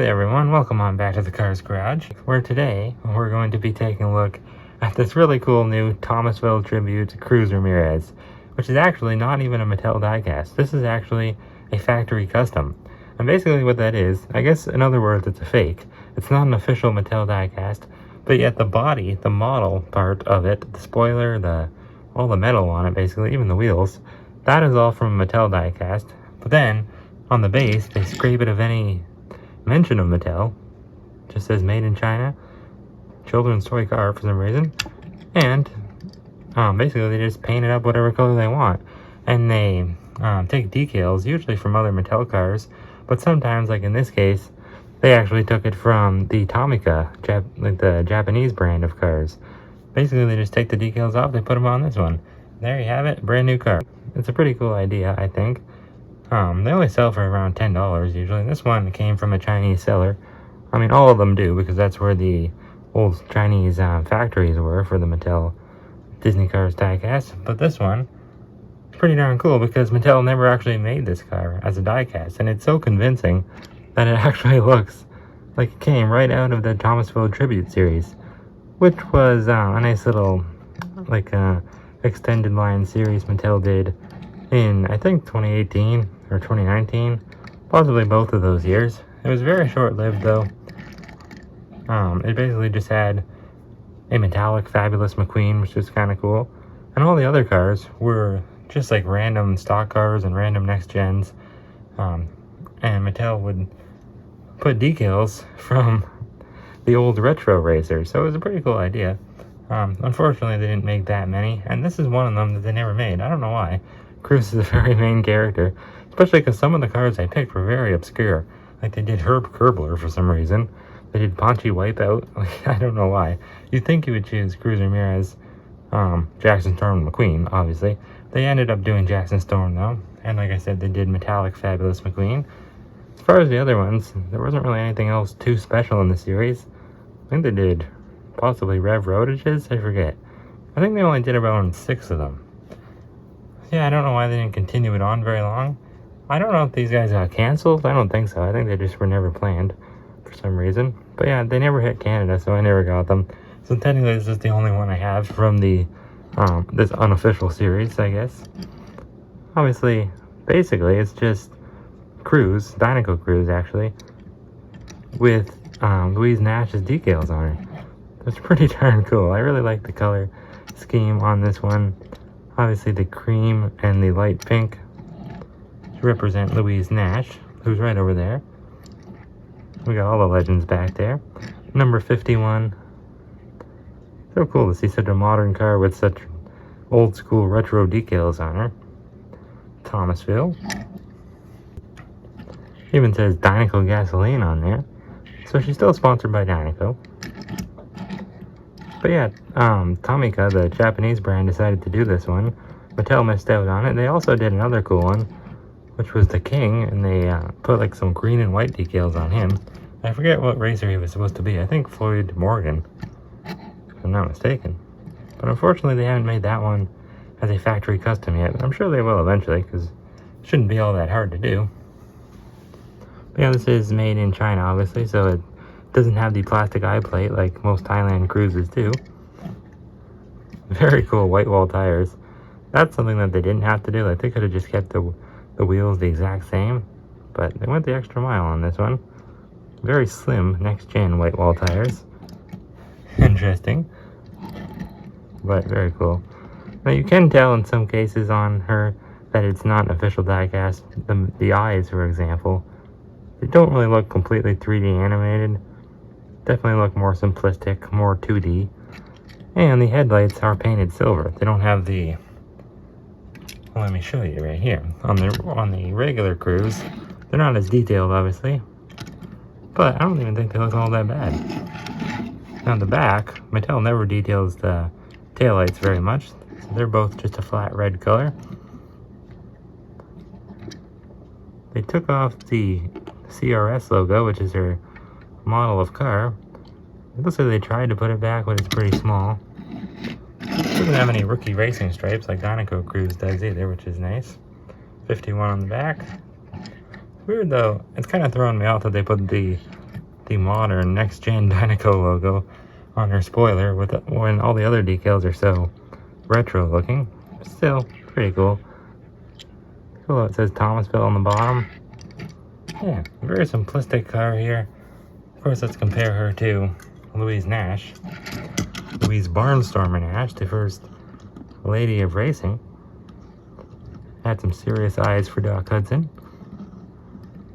there everyone, welcome on back to the Cars Garage, where today we're going to be taking a look at this really cool new Thomasville tribute to Cruz Ramirez, which is actually not even a Mattel diecast. This is actually a factory custom. And basically what that is, I guess in other words, it's a fake. It's not an official Mattel diecast, but yet the body, the model part of it, the spoiler, all the metal on it basically, even the wheels, that is all from a Mattel diecast. But then, on the base, they scrape it of any mention of Mattel. Just says made in China, children's toy car for some reason, and basically they just paint it up whatever color they want, and they take decals usually from other Mattel cars, but sometimes, like in this case, they actually took it from the Tomica, like the Japanese brand of cars. Basically they just take the decals off, they put them on this one. There you have it, brand new car. It's a pretty cool idea, I think. They only sell for around $10 usually. This one came from a Chinese seller. I mean, all of them do, because that's where the old Chinese factories were for the Mattel Disney Cars diecast. But this one is pretty darn cool, because Mattel never actually made this car as a diecast, and it's so convincing that it actually looks like it came right out of the Thomasville Tribute series, which was a nice little, like, extended line series Mattel did in, I think, 2018 or 2019, possibly both of those years. It was very short-lived though. It basically just had a metallic Fabulous McQueen, which is kind of cool, and all the other cars were just like random stock cars and random next gens, and Mattel would put decals from the old retro racers, so it was a pretty cool idea. Unfortunately they didn't make that many, and this is one of them that they never made. I don't know why. Cruz is a very main character, especially because some of the cars I picked were very obscure. Like they did Herb Kerbler for some reason. They did Paunchy Wipeout. Like, I don't know why. You'd think you would choose Cruz Ramirez, Jackson Storm, McQueen, obviously. They ended up doing Jackson Storm though, and like I said, they did Metallic Fabulous McQueen. As far as the other ones, there wasn't really anything else too special in the series. I think they did possibly Rev Rodages, I forget. I think they only did around 6 of them. Yeah, I don't know why they didn't continue it on very long. I don't know if these guys got canceled. I don't think so. I think they just were never planned for some reason. But yeah, they never hit Canada, so I never got them. So technically this is the only one I have from the this unofficial series, I guess. Obviously, basically, it's just Cruz, Dinoco Cruz actually, with Louise Nash's decals on her. That's pretty darn cool. I really like the color scheme on this one. Obviously the cream and the light pink represent Louise Nash, who's right over there. We got all the legends back there. Number 51. So cool to see such a modern car with such old school retro decals on her. Thomasville. Even says Dinoco Gasoline on there. So she's still sponsored by Dinoco. But yeah, Tomica, the Japanese brand, decided to do this one. Mattel missed out on it. They also did another cool one, which was the King, and they put like some green and white decals on him. I forget what racer he was supposed to be. I think Floyd Morgan, if I'm not mistaken. But unfortunately, they haven't made that one as a factory custom yet. I'm sure they will eventually, because it shouldn't be all that hard to do. But yeah, this is made in China, obviously, so it doesn't have the plastic eye plate like most Thailand cruises do. Very cool white wall tires. That's something that they didn't have to do. Like, they could have just kept the wheels the exact same, but they went the extra mile on this one. Very slim next gen white wall tires. Interesting, but very cool. Now you can tell in some cases on her that it's not an official diecast. The eyes, for example, they don't really look completely 3D animated. Definitely look more simplistic, more 2D. And the headlights are painted silver. They don't have the... Well, let me show you right here. On the regular Cruz, they're not as detailed, obviously. But I don't even think they look all that bad. Now the back, Mattel never details the taillights very much. So they're both just a flat red color. They took off the CRS logo, which is their model of car. It looks like they tried to put it back, but it's pretty small. It doesn't have any rookie racing stripes like Dinoco Cruz does either, which is nice. 51 on the back. Weird though, it's kind of throwing me off that they put the the modern next-gen Dynaco logo on her spoiler when all the other decals are so retro looking. Still pretty cool. Cool, it says Thomasville on the bottom. Yeah, very simplistic car here. Of course, let's compare her to Louise Nash. Louise Barnstormer Nash, the first lady of racing. Had some serious eyes for Doc Hudson.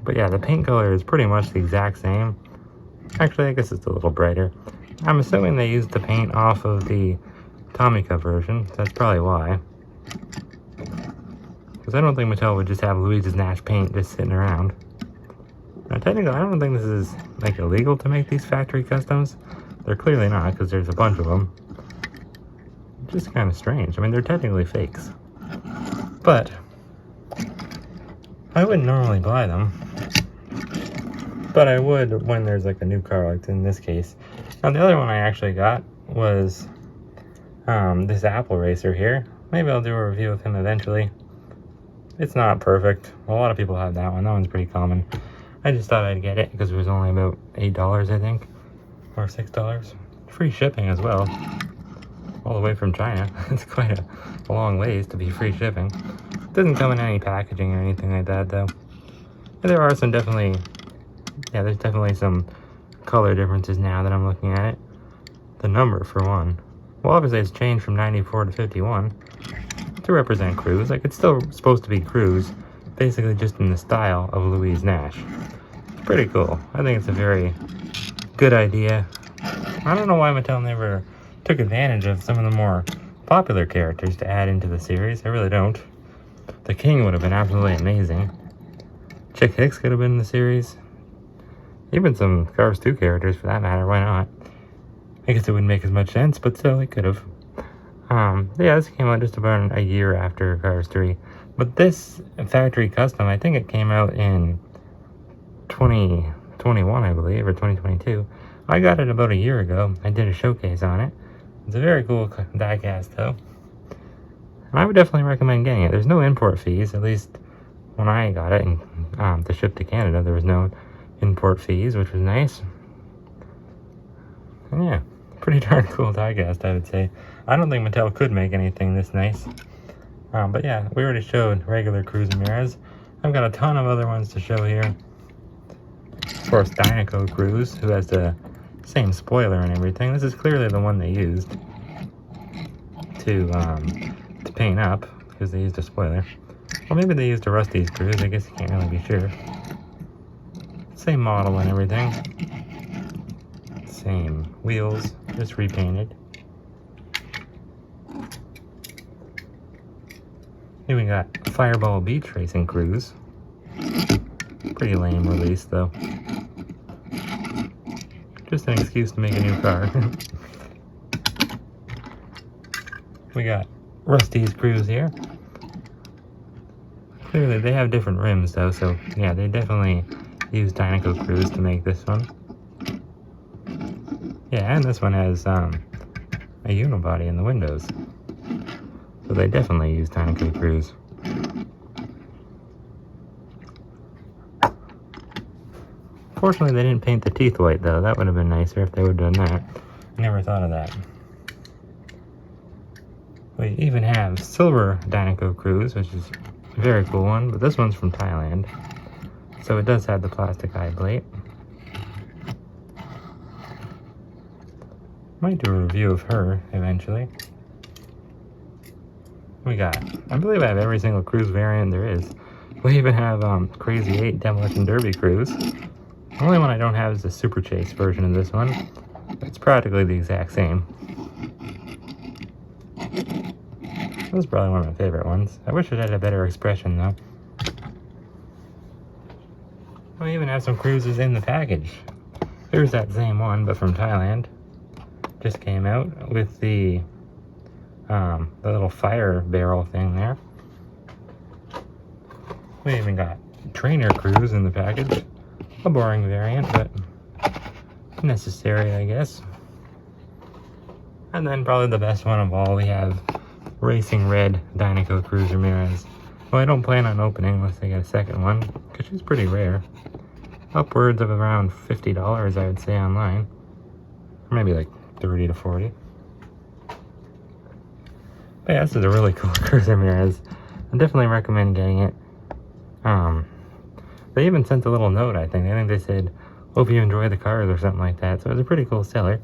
But yeah, the paint color is pretty much the exact same. Actually, I guess it's a little brighter. I'm assuming they used the paint off of the Tomica version, so that's probably why. Because I don't think Mattel would just have Louise's Nash paint just sitting around. Now, technically, I don't think this is, like, illegal to make these factory customs. They're clearly not, because there's a bunch of them. Just kind of strange. I mean, they're technically fakes. But I wouldn't normally buy them. But I would when there's, like, a new car, like in this case. Now, the other one I actually got was this Apple Racer here. Maybe I'll do a review of him eventually. It's not perfect. A lot of people have that one. That one's pretty common. I just thought I'd get it because it was only about $8, I think. Or $6. Free shipping as well. All the way from China. It's quite a long ways to be free shipping. It doesn't come in any packaging or anything like that, though. And there are some definitely... Yeah, there's definitely some color differences now that I'm looking at it. The number, for one. Well, obviously it's changed from 94 to 51 to represent Cruz. Like, it's still supposed to be Cruz, basically just in the style of Louise Nash. It's pretty cool. I think it's a very good idea. I don't know why Mattel never took advantage of some of the more popular characters to add into the series. I really don't. The King would have been absolutely amazing. Chick Hicks could have been in the series. Even some Cars 2 characters, for that matter. Why not? I guess it wouldn't make as much sense, but still, it could have. Yeah, this came out just about a year after Cars 3. But this factory custom, I think it came out in 2021, I believe, or 2022. I got it about a year ago. I did a showcase on it. It's a very cool diecast, though. And I would definitely recommend getting it. There's no import fees, at least when I got it, and to ship to Canada, there was no import fees, which was nice. And yeah, pretty darn cool diecast, I would say. I don't think Mattel could make anything this nice. But yeah, we already showed regular Cruz Ramirez. I've got a ton of other ones to show here. Of course, Dynaco Cruz, who has the same spoiler and everything. This is clearly the one they used to paint up, because they used a spoiler. Or maybe they used a Rusty's Cruz, I guess you can't really be sure. Same model and everything. Same wheels, just repainted. Here we got Fireball Beach Racing Cruz. Pretty lame release, though. Just an excuse to make a new car. We got Rusty's Cruz here. Clearly, they have different rims, though, so yeah, they definitely used Dynaco Cruz to make this one. Yeah, and this one has a unibody in the windows. So they definitely used Dynaco Cruz. Fortunately, they didn't paint the teeth white, though. That would have been nicer if they would have done that. I never thought of that. We even have Silver Dynaco Cruz, which is a very cool one, but this one's from Thailand. So it does have the plastic eye plate. Might do a review of her eventually. We got, I believe I have every single Cruz variant there is. We even have Crazy 8 Demolition Derby Cruz. The only one I don't have is the Super Chase version of this one. It's practically the exact same. This is probably one of my favorite ones. I wish it had a better expression, though. We even have some Cruzes in the package. Here's that same one, but from Thailand. Just came out with the little fire barrel thing there. We even got Trainer Cruz in the package. A boring variant, but necessary, I guess. And then probably the best one of all, we have Racing Red Dynaco Cruz Ramirez. Well, I don't plan on opening unless I get a second one, because she's pretty rare. upwards of around $50, I would say, online. Or maybe like 30 to 40. But yeah, this is a really cool Cruz Ramirez. I definitely recommend getting it. They even sent a little note, I think. They said, hope you enjoy the cars or something like that. So it's a pretty cool seller.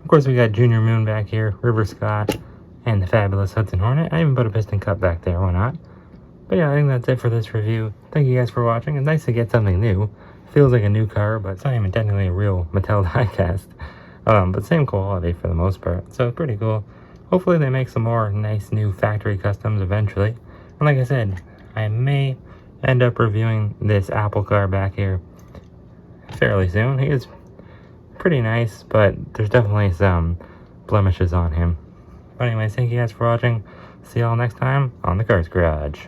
Of course, we got Junior Moon back here, River Scott, and the fabulous Hudson Hornet. I even put a piston cup back there, why not? But yeah, I think that's it for this review. Thank you guys for watching. It's nice to get something new. Feels like a new car, but it's not even technically a real Mattel diecast. But same quality for the most part. So pretty cool. Hopefully they make some more nice new factory customs eventually. And like I said, I may end up reviewing this Apple car back here fairly soon. He is pretty nice, but there's definitely some blemishes on him. But anyways, thank you guys for watching. See y'all next time on the Cars Garage.